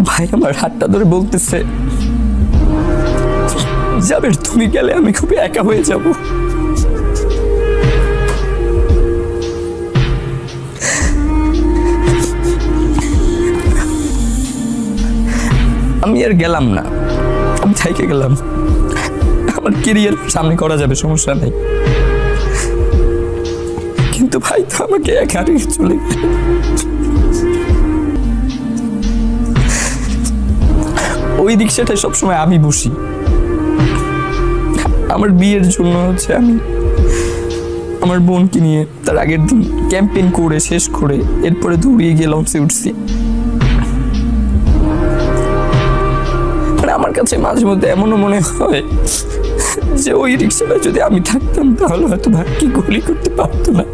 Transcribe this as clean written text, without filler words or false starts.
ভাই আমার হাতটা ধরে বলতেছে, জাবের তুমি গেলে আমি খুব একা হয়ে যাব। আমি আর গেলাম না, আমি থাইকে গেলাম। আমার কেরিয়ার সামনে করা যাবে, সমস্যা নেই, কিন্তু ভাই তো আমাকে একা রেখে চলে গেল। ওই রিক্সাটায় সবসময় আমি বসি। আমার বিয়ের জন্য হচ্ছে আমি আমার বোনকে নিয়ে তার আগের দিন ক্যাম্পেইন করে শেষ করে এরপরে দৌড়িয়ে গিয়ে লঞ্চে উঠছি। আমার কাছে মাঝে মধ্যে এমনও মনে হয় যে ওই রিক্সাটা যদি আমি থাকতাম তাহলে হয়তো ভাগ্যে গুলি করতে পারতো না।